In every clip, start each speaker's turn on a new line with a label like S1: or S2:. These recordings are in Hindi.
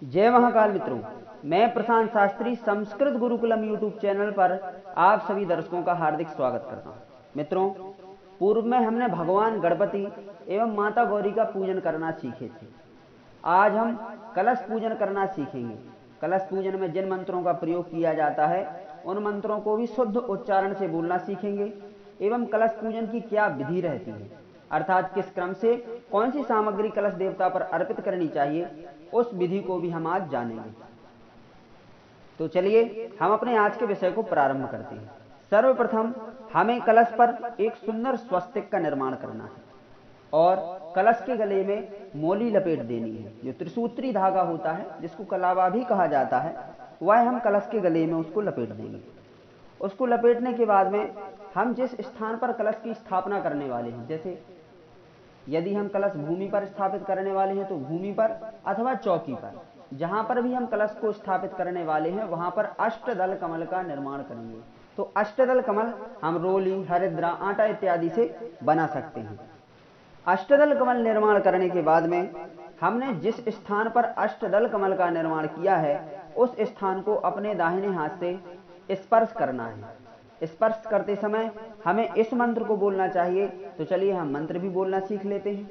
S1: जय महाकाल मित्रों, मैं प्रशांत शास्त्री संस्कृत गुरुकुलम यूट्यूब चैनल पर आप सभी दर्शकों का हार्दिक स्वागत करता हूं। मित्रों, पूर्व में हमने भगवान गणपति एवं माता गौरी का पूजन करना सीखे थे। आज हम कलश पूजन करना सीखेंगे। कलश पूजन में जिन मंत्रों का प्रयोग किया जाता है उन मंत्रों को भी शुद्ध उच्चारण से बोलना सीखेंगे एवं कलश पूजन की क्या विधि रहती है, अर्थात किस क्रम से कौन सी सामग्री कलश देवता पर अर्पित करनी चाहिए, उस विधि को भी हम आज जानेंगे। तो चलिए हम अपने आज के विषय को प्रारंभ करते हैं। सर्वप्रथम हमें कलश पर एक सुंदर स्वस्तिक का निर्माण करना है और कलश के गले में मोली लपेट देनी है। जो त्रिसूत्री धागा होता है, जिसको कलावा भी कहा जाता है, वह हम कलश के गले में उसको लपेट देंगे। उसको लपेटने के बाद में हम जिस स्थान पर कलश की स्थापना करने वाले हैं, जैसे यदि हम कलश भूमि पर स्थापित करने वाले हैं तो भूमि पर अथवा चौकी पर, जहां पर भी हम कलश को स्थापित करने वाले हैं वहां पर अष्टदल कमल का निर्माण करेंगे। तो अष्टदल कमल हम रोली, हरिद्रा, आटा इत्यादि से बना सकते हैं। अष्टदल कमल निर्माण करने के बाद में हमने जिस स्थान पर अष्टदल कमल का निर्माण किया है उस स्थान को अपने दाहिने हाथ से स्पर्श करना है। स्पर्श करते समय हमें इस मंत्र को बोलना चाहिए। तो चलिए हम मंत्र भी बोलना सीख लेते हैं।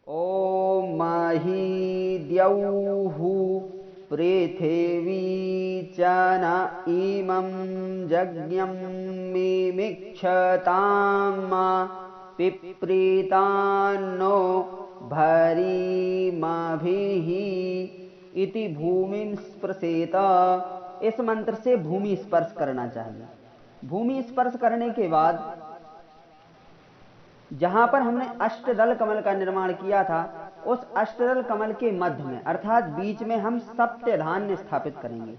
S1: ओम माही द्यौहु पृथिवी चन इमं यज्ञं मिमिक्षताम पिप्रीतान्नो भरीमभिः इति भूमिं स्पर्शेत। इस मंत्र से भूमि स्पर्श करना चाहिए। भूमि स्पर्श करने के बाद जहां पर हमने अष्टदल कमल का निर्माण किया था उस अष्टदल कमल के मध्य में अर्थात बीच में हम सप्तधान्य स्थापित करेंगे।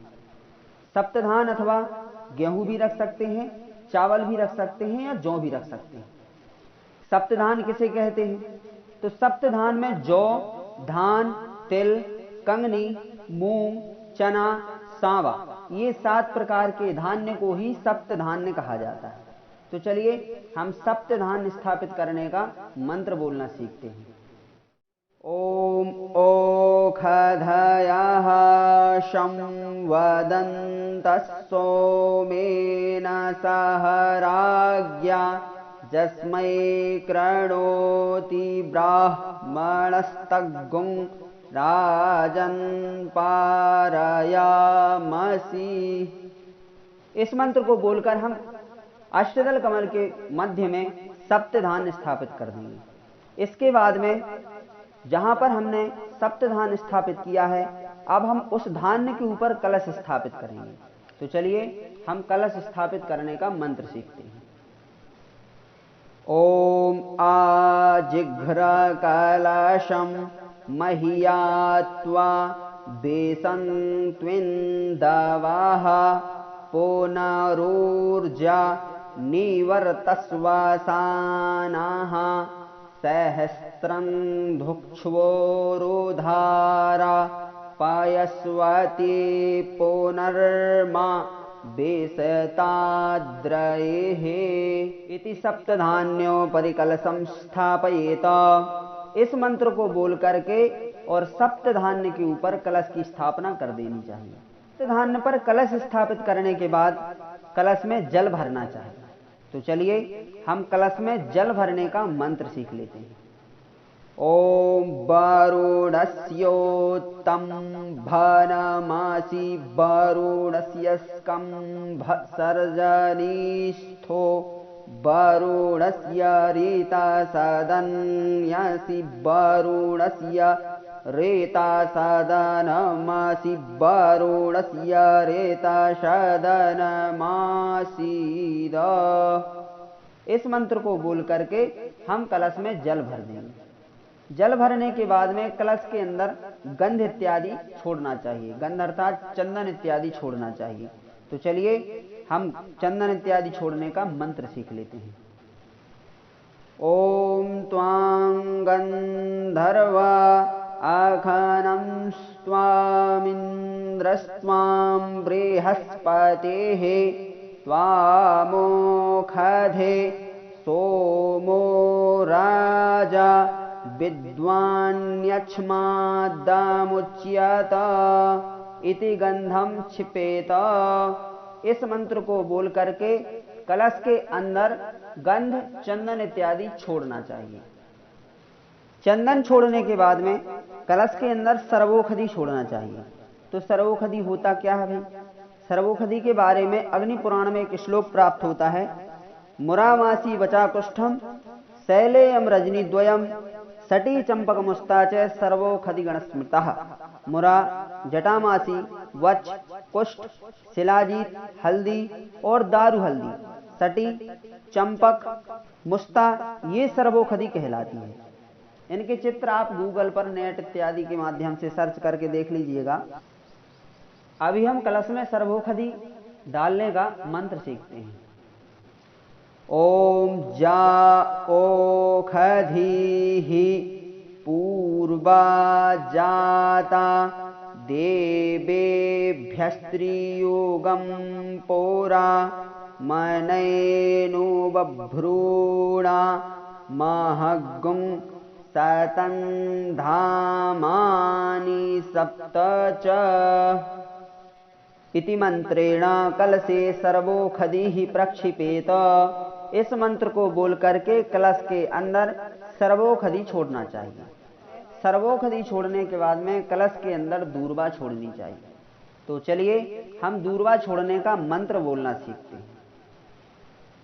S1: सप्तधान अथवा गेहूं भी रख सकते हैं, चावल भी रख सकते हैं या जौ भी रख सकते हैं। सप्तधान किसे कहते हैं? तो सप्तधान में जौ, धान, तिल, कंगनी, मूंग, चना, सांवा, ये 7 प्रकार के धान्य को ही सप्तधान्य कहा जाता है। तो चलिए हम सप्तधान्य स्थापित करने का मंत्र बोलना सीखते हैं। ओम ओखधयः शं वदन्तः सोमेन सह राज्ञा जस्मै कृणोति ब्राह्मणस्तगुं राजन् पारयामसि। इस मंत्र को बोलकर हम अष्टदल कमल के मध्य में सप्तधान्य स्थापित कर देंगे। इसके बाद में जहां पर हमने सप्तधान्य स्थापित किया है अब हम उस धान्य के ऊपर कलश स्थापित करेंगे। तो चलिए हम कलश स्थापित करने का मंत्र सीखते हैं। ओम आजिघ्र कलशं मह्यात्वा बेसन्त्विन्दवः पुनरूर्जा निवर्तस्वसानः सहस्रं धुक्ष्वोरुधारा पयस्वती पुनर्मा बेसताद्रयेः इति सप्तधान्योपरि कलशं स्थापयेत। इस मंत्र को बोल करके और सप्तधान्य के ऊपर कलश की स्थापना कर देनी चाहिए। सप्तधान्य पर कलश स्थापित करने के बाद कलश में जल भरना चाहिए। तो चलिए हम कलश में जल भरने का मंत्र सीख लेते हैं। ओम वरुणस्योत्तम्भनमासि वरुणस्य स्कम्भ सर्जनीस्थो वरुणस्य रीतासदन्यसि वरुणस्य रेतासदनमासि वरुणस्य रेतासदनमासीद। इस मंत्र को बोल करके हम कलश में जल भर देंगे। जल भरने के बाद में कलश के अंदर गंध इत्यादि छोड़ना चाहिए। गंध अर्थात चंदन इत्यादि छोड़ना चाहिए। तो चलिए हम चंदन इत्यादि छोड़ने का मंत्र सीख लेते हैं। ओम त्वां गंधर्वा आखनं स्वामिन्द्रस्त्वां बृहस्पतिः त्वामोखधे सोमो राजा विद्वान्यक्ष्मादमुच्यत इति गंधम क्षिपेत। इस मंत्र को बोल करके कलश के अंदर गंध, चंदन इत्यादि छोड़ना चाहिए। चंदन छोड़ने के बाद में कलश के अंदर सर्वोखदी छोड़ना चाहिए। तो सर्वोखदी होता क्या है भाई? सर्वोखदी के बारे में अग्नि पुराण में एक श्लोक प्राप्त होता है। मुरामासी वचा कुष्ठम शैलेयम रजनी द्वयम सटी चंपक मुस्ताच सर्वोखदी गणस्मृतः। मुरा, जटामासी, वच, कुष्ठ, शिलाजीत, हल्दी और दारू हल्दी, सटी, चंपक, मुस्ता, ये सर्वोखदी कहलाती है। इनके चित्र आप गूगल पर, नेट इत्यादि के माध्यम से सर्च करके देख लीजिएगा। अभी हम कलश में सर्वोखदी डालने का मंत्र सीखते हैं। ओम जा ओखधीहि पूर्वा जाता देवेभ्यस्त्रियुगं पोरा मनैनु बभ्रूणा महग्गुं सतन्धामानि सप्त च इति मंत्रेण कलशे सर्वोखदी प्रक्षिपेत। इस मंत्र को बोल करके कलश के अंदर सर्वोखदी छोड़ना चाहिए। सर्वोखदी छोड़ने के बाद में कलश के अंदर दूर्वा छोड़नी चाहिए। तो चलिए हम दूर्वा छोड़ने का मंत्र बोलना सीखते हैं।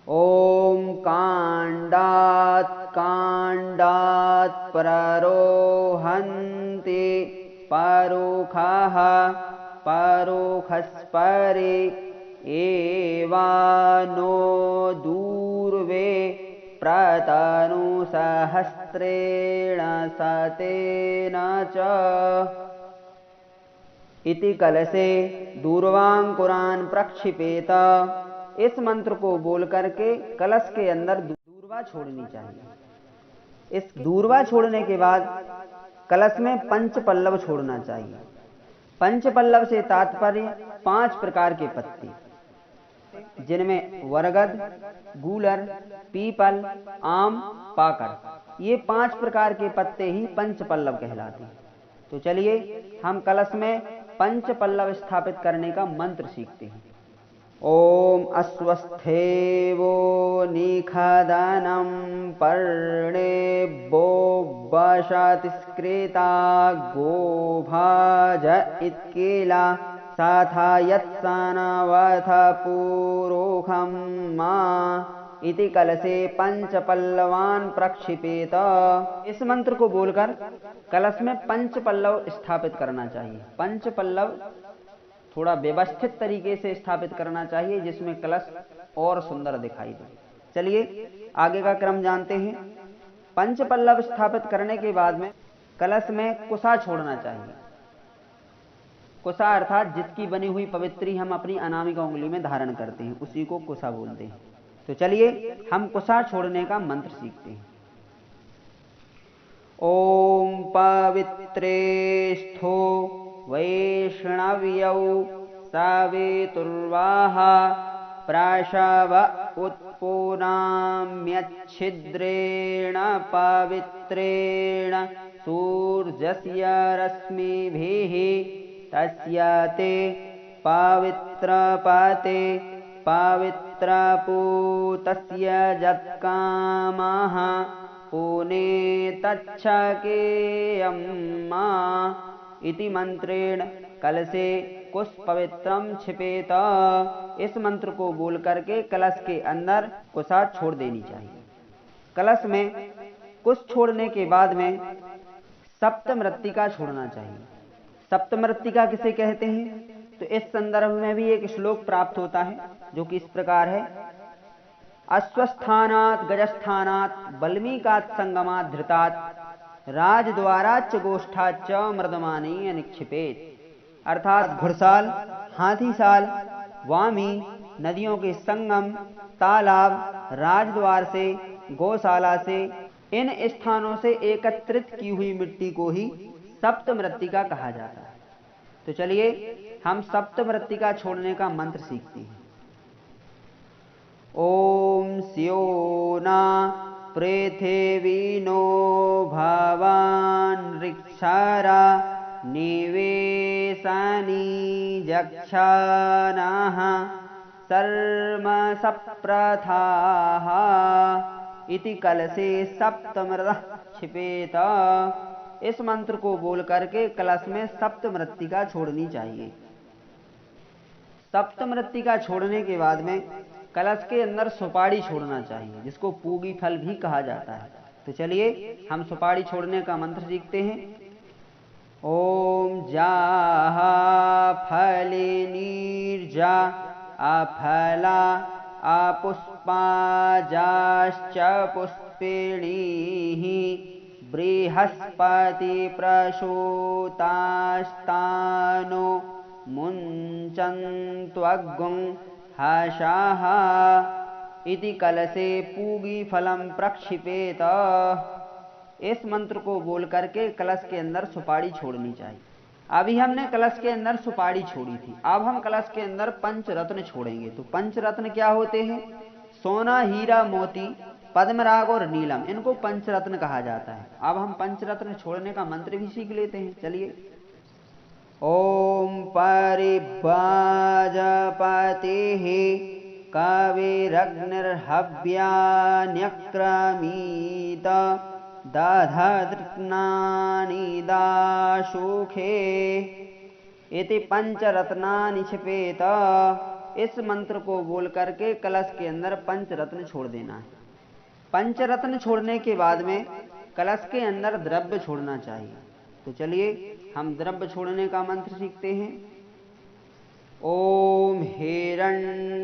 S1: ओम कांडात कांडात प्ररोहन्ते परोखः परोखस्परे एवानो दूर्वे प्रतनु सहस्रेण सतेन च इति कलशे दूर्वांकुरान प्रक्षिपेत। इस मंत्र को बोल करके कलश के अंदर दूर्वा छोड़नी चाहिए। इस दूर्वा छोड़ने के बाद कलश में पंच पल्लव छोड़ना चाहिए। पंच पल्लव से तात्पर्य 5 प्रकार के पत्ते, जिनमें वरगद, गूलर, पीपल, आम, पाकर, ये 5 प्रकार के पत्ते ही पंच पल्लव कहलाते हैं। तो चलिए हम कलश में पंच पल्लव स्थापित करने का मंत्र सीखते हैं। ओम अस्वस्थेवो निखदनं पर्णेभ्यो वशतिस्कृता गोभाज इत्किला साथा यत्सनवथ पुरोखं मा इति कलशे पंच पल्लवान प्रक्षिपेत। इस मंत्र को बोलकर कलश में पंच पल्लव स्थापित करना चाहिए। पंच पल्लव थोड़ा व्यवस्थित तरीके से स्थापित करना चाहिए, जिसमें कलश और सुंदर दिखाई दे। चलिए आगे का क्रम जानते हैं। पंच पल्लव स्थापित करने के बाद में कलश में कुसा छोड़ना चाहिए। कुसा अर्थात जिसकी बनी हुई पवित्री हम अपनी अनामिका उंगली में धारण करते हैं, उसी को कुसा बोलते हैं। तो चलिए हम कुसा छोड़ने का मंत्र सीखते हैं। ओम पवित्रेस्थो वैष्णव्यौ सवितुर्वाह प्राशव उत्पुनाम्यच्छिद्रेण पवित्रेण सूर्यस्य रश्मिभिः तस्य ते पवित्रपते पवित्रपूतस्य जत्कामः पुनेतच्छकेयम्मा इति मंत्रेण कलशे कुश पवित्रम क्षिपेत। इस मंत्र को बोल करके कलश के अंदर कुशा छोड़ देनी चाहिए। कलश में कुश छोड़ने के बाद में सप्तमृत्तिका छोड़ना चाहिए। सप्तमृत्तिका किसे कहते हैं? तो इस संदर्भ में भी एक श्लोक प्राप्त होता है, जो कि इस प्रकार है। अश्वस्थानात् गजस्थानात् बल्मीकात् संगमात् धृतात् राजद्वाराच्च गोष्ठाच्च मृदमानी निक्षिपेत। अर्थात घुड़साल, हाथीसाल, वामी, नदियों के संगम, तालाब, राजद्वार से, गौशाला से, इन स्थानों से एकत्रित की हुई मिट्टी को ही सप्तमृत्तिका कहा जाता है। तो चलिए हम सप्तमृत्तिका छोड़ने का मंत्र सीखते हैं। ओम स्योना पृथिवीनो भवान् ऋक्षरा निवेशनी जक्षानः सर्म सप्रथाः इति कलशे सप्तमृतः क्षिपेत। इस मंत्र को बोल करके कलश में सप्तमृत्तिका छोड़नी चाहिए। सप्तमृत्तिका छोड़ने के बाद में कलश के अंदर सुपारी छोड़ना चाहिए, जिसको पूगी फल भी कहा जाता है। तो चलिए हम सुपारी छोड़ने का मंत्र सीखते हैं। ओम जाहा फलिनीर्जा अफला अपुष्पा जाश्च पुष्पिणीः बृहस्पति प्रसूतास्तानो मुञ्चन्त्वग्गुं हषः इति कलशे पूगी फलम प्रक्षिपेत। इस मंत्र को बोल करके कलश के अंदर सुपारी छोड़नी चाहिए। अभी हमने कलश के अंदर सुपारी छोड़ी थी, अब हम कलश के अंदर पंचरत्न छोड़ेंगे। तो पंचरत्न क्या होते हैं? सोना, हीरा, मोती, पद्मराग और नीलम, इनको पंचरत्न कहा जाता है। अब हम पंचरत्न छोड़ने का मंत्र भी सीख लेते हैं। चलिए। ओम परिव्राजपतिः कविरग्निर्हव्यान्यक्रमीत दधतृत्नानि दाशुखे इति पंचरत्नानि क्षिपेत। इस मंत्र को बोल करके कलश के अंदर पंचरत्न छोड़ देना है। पंचरत्न छोड़ने के बाद में कलश के अंदर द्रव्य छोड़ना चाहिए। तो चलिए हम द्रव्य छोड़ने का मंत्र सीखते हैं। ओम हिरण्यगर्भाः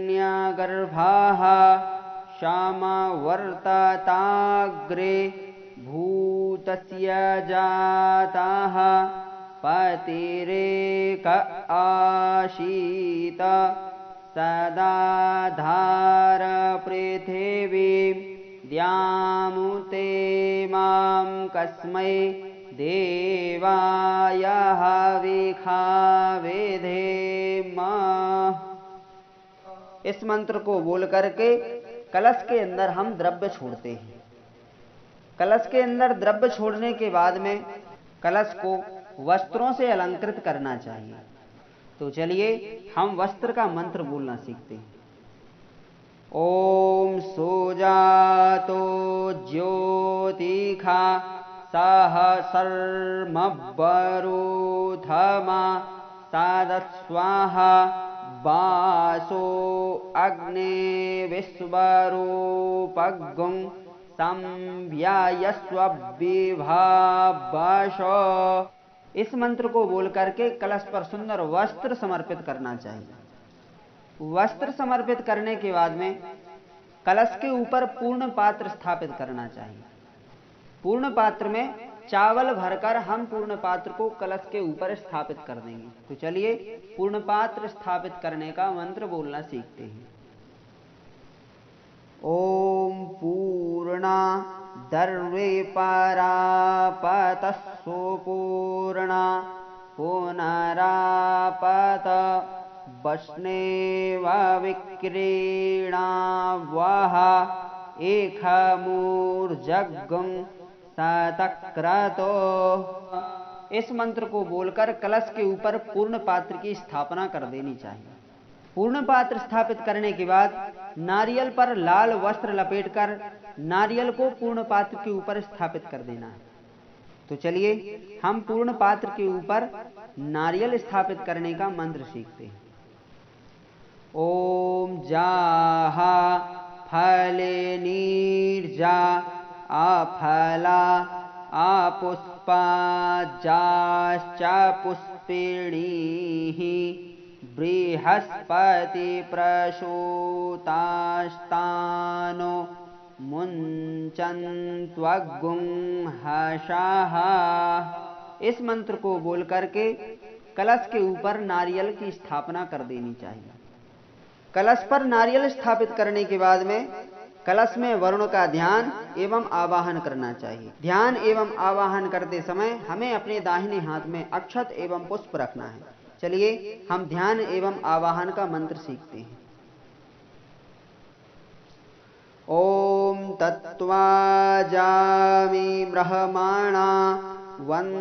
S1: समवर्तताग्रे भूतस्य जाताः पतिरेक आसीत सदा धार पृथिवीं द्यामुते मां कस्मै देवाय हविखाविधेम। इस मंत्र को बोल करके कलश के अंदर हम द्रव्य छोड़ते हैं। कलश के अंदर द्रव्य छोड़ने के बाद में कलश को वस्त्रों से अलंकृत करना चाहिए। तो चलिए हम वस्त्र का मंत्र बोलना सीखते हैं। ओम सुजातो ज्योतिखा सहसर्मवरुथमा सादस्वाहा वासो अग्ने विश्वरूपगुं संव्यायस्वविभावश। इस मंत्र को बोल करके कलश पर सुंदर वस्त्र समर्पित करना चाहिए। वस्त्र समर्पित करने के बाद में कलश के ऊपर पूर्ण पात्र स्थापित करना चाहिए। पूर्ण पात्र में चावल भरकर हम पूर्ण पात्र को कलश के ऊपर स्थापित कर देंगे। तो चलिए पूर्ण पात्र स्थापित करने का मंत्र बोलना सीखते हैं। ओम पूर्णा दर्वे परापतः सुपूर्णा पुनरापत वष्णेव विक्रीणा वः एकमूर्जगं सतक्रतो। इस मंत्र को बोलकर कलश के ऊपर पूर्ण पात्र की स्थापना कर देनी चाहिए। पूर्ण पात्र स्थापित करने के बाद नारियल पर लाल वस्त्र लपेटकर नारियल को पूर्ण पात्र के ऊपर स्थापित कर देना है। तो चलिए हम पूर्ण पात्र के ऊपर नारियल स्थापित करने का मंत्र सीखते हैं। ओम जाहा फलिनीर्जा अफला अपुष्पा जाश्च पुष्पिणीः बृहस्पति प्रसूतास्तानो मुञ्चन्त्वग्गुं हषः। इस मंत्र को बोल करके कलश के ऊपर नारियल की स्थापना कर देनी चाहिए। कलश पर नारियल स्थापित करने के बाद में कलश में वरुण का ध्यान एवं आवाहन करना चाहिए। ध्यान एवं आवाहन करते समय हमें अपने दाहिने हाथ में अक्षत एवं पुष्प रखना है। चलिए हम ध्यान एवं आवाहन का मंत्र सीखते हैं। ओम तत्त्वाजामि ब्रह्मणा वन्दमानस्तदा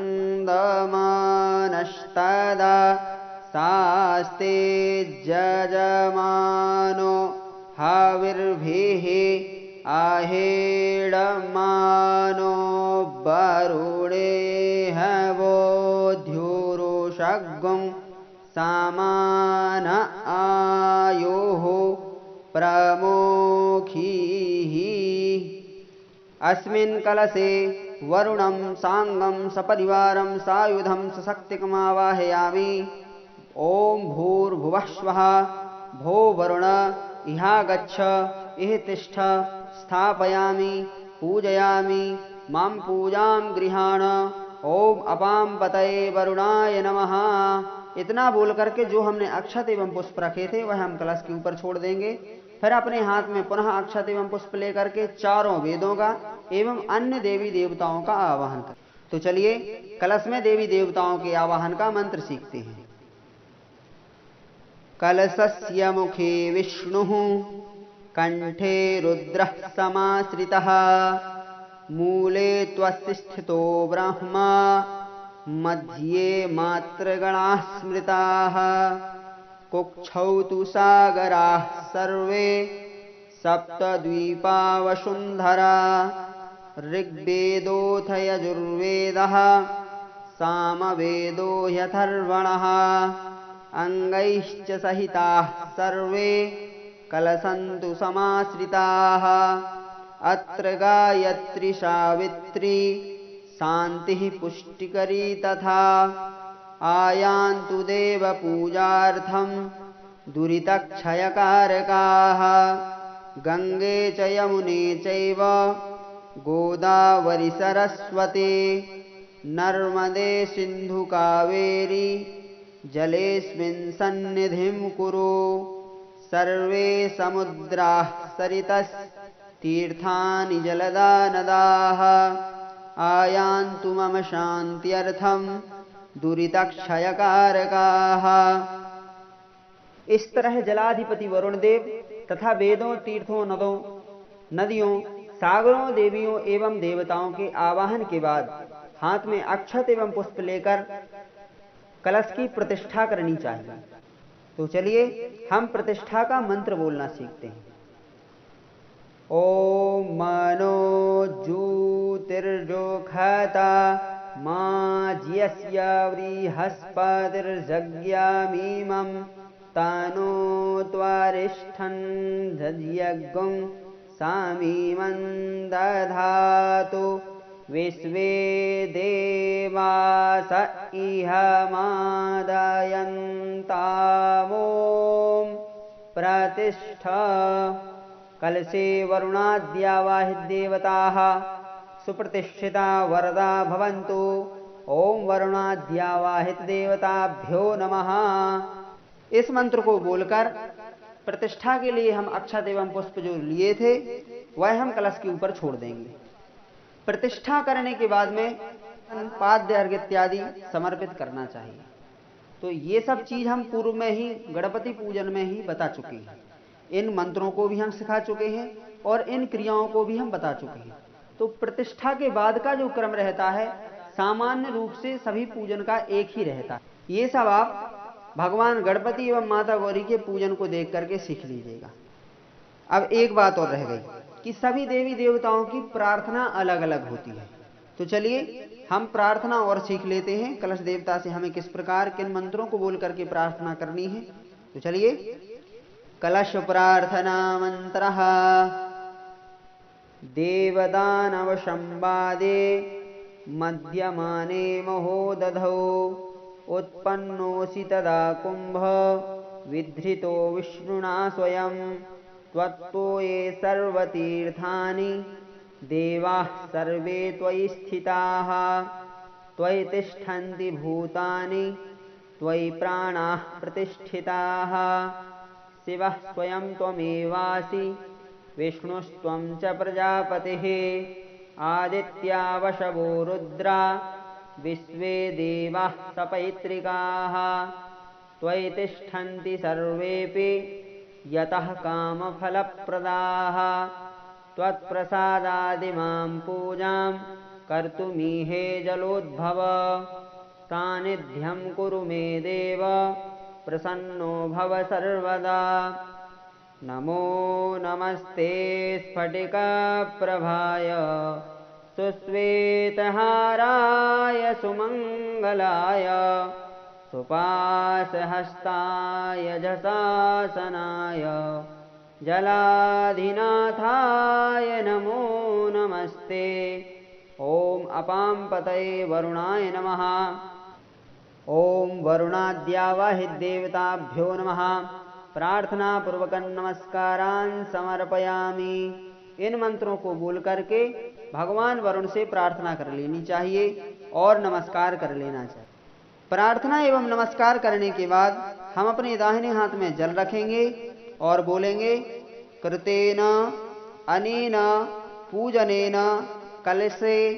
S1: सास्ते जजमानो हविर्भिः आहेडमानो वरुणे हवोद्युरुषग्गुं सामान आयोः प्रमुखीः। अस्मिन् कलशे वरुणं सांगं सपरिवारं सायुधं सशक्तिकमावाहयामि। ओम भूर्भुवः स्वः भो वरुण इहागच्छ इह तिष्ठ स्थापयामि पूजयामि मां पूजां गृहाण। ओम अपां पतये वरुणाय नमः। इतना बोल करके जो हमने अक्षत एवं पुष्प रखे थे वह हम कलश के ऊपर छोड़ देंगे। फिर अपने हाथ में पुनः अक्षत एवं पुष्प लेकर के चारों वेदों का एवं अन्य देवी देवताओं का आवाहन करें। तो चलिए कलश में देवी देवताओं के आवाहन का मंत्र सीखते हैं। कलशस्य मुखे विष्णुः कंठे रुद्रः समाश्रितः मूले त्वस्य स्थितो ब्रह्मा मध्ये मातृगणाः स्मृताः कुक्षौ तु सागराः सर्वे सप्तद्वीपा वसुन्धरा ऋग्वेदोऽथ यजुर्वेदः सामवेदो ह्यथर्वणः अंगैश्च सहिताः सर्वे कलशन्तु समाश्रिताः अत्र गायत्री सावित्री शान्तिः पुष्टिकरी तथा आयान्तु देवपूजार्थं दुरितक्षयकारकाः गंगे च यमुने चैव गोदावरी सरस्वती नर्मदे सिन्धु कावेरी जलेऽस्मिन् सन्निधिं कुरु सर्वे समुद्राः सरितस्तीर्थानि जलदा नदाः आयान्तु मम शान्त्यर्थं दुरितक्षयकारकाः। इस तरह जलाधिपति वरुण देव तथा वेदों तीर्थों नदियों सागरों देवियों एवं देवताओं के आवाहन के बाद हाथ में अक्षत एवं पुष्प लेकर कलश की प्रतिष्ठा करनी चाहिए। तो चलिए हम प्रतिष्ठा का मंत्र बोलना सीखते हैं। ओम मनो ज्योतिर्जोखता माज्यस्य बृहस्पतिर्जज्ञामीमं तनो त्वरिष्ठन् जज्ञगुं सामीमं दधातु विश्वे देवास इह मादयन्तामों प्रतिष्ठा। कलशे वरुणाद्यावाहित देवताः सुप्रतिष्ठिता वरदा भवन्तु। ओम वरुणाद्यावाहित देवताभ्यो नमः। इस मंत्र को बोलकर प्रतिष्ठा के लिए हम अक्षत एवं पुष्प जो लिए थे वह हम कलश के ऊपर छोड़ देंगे। प्रतिष्ठा करने के बाद में पाद्य अर्घ्य इत्यादि समर्पित करना चाहिए। तो ये सब चीज हम पूर्व में ही गणपति पूजन में ही बता चुके हैं। इन मंत्रों को भी हम सिखा चुके हैं और इन क्रियाओं को भी हम बता चुके हैं। तो प्रतिष्ठा के बाद का जो क्रम रहता है सामान्य रूप से सभी पूजन का एक ही रहता है। ये सब आप भगवान गणपति एवं माता गौरी के पूजन को देख करके सीख लीजिएगा। अब एक बात और रह गई कि सभी देवी देवताओं की प्रार्थना अलग अलग होती है। तो चलिए हम प्रार्थना और सीख लेते हैं। कलश देवता से हमें किस प्रकार किन मंत्रों को बोल करके प्रार्थना करनी है। तो चलिए कलश प्रार्थना मंत्रः। देवदानव संवादे मध्यमाने महोदधौ उत्पन्नोऽसि तदा कुंभ विधृतो विष्णुना स्वयं त्वत्तो ये सर्वतीर्थानि देवाः सर्वे त्वयि स्थिताः त्वयि तिष्ठन्ति भूतानि त्वयि प्राणाः प्रतिष्ठिताः शिवः स्वयं त्वमेवासि विष्णुस्त्वं च प्रजापतिः आदित्या वशवो रुद्रा विश्वे देवाः सपैत्रिकाः त्वयि तिष्ठन्ति सर्वेऽपि यतः कामफलप्रदाः त्वत्प्रसादादिमां पूजां कर्तुमीहे जलोद्भव सान्निध्यं कुरु मे देव प्रसन्नो भव सर्वदा। नमो नमस्ते स्फटिकाप्रभाय सुश्वेतहाराय सुमङ्गलाय सुपाशहस्ताय जसासनाय जलाधिनाथाय नमो नमस्ते। ओम अपां पतये वरुणाय नमः। ओम वरुणाद्यावाहिदेवताभ्यो नमः। प्रार्थना पूर्वक नमस्कारान् समर्पयामि। इन मंत्रों को बोल करके भगवान वरुण से प्रार्थना कर लेनी चाहिए और नमस्कार कर लेना चाहिए। प्रार्थना एवं नमस्कार करने के बाद हम अपने दाहिने हाथ में जल रखेंगे और बोलेंगे कृतेन अनेन पूजनेन कलशे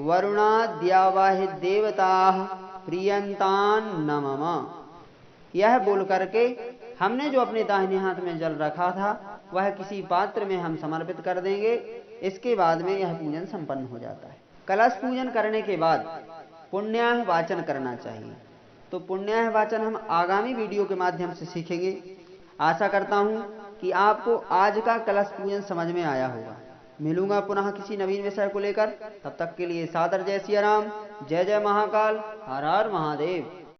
S1: वरुणाद्यावाहिदेवताः प्रियन्तान् नमः। यह बोल करके हमने जो अपने दाहिने हाथ में जल रखा था वह किसी पात्र में हम समर्पित कर देंगे। इसके बाद में यह पूजन संपन्न हो जाता है। कलश पूजन करने के बाद पुण्याह वाचन करना चाहिए। तो पुण्याह वाचन हम आगामी वीडियो के माध्यम से सीखेंगे। आशा करता हूं कि आपको आज का कलश पूजन समझ में आया होगा। मिलूंगा पुनः किसी नवीन विषय को लेकर। तब तक के लिए सादर जय सिया राम, जय जय महाकाल, हर हर महादेव।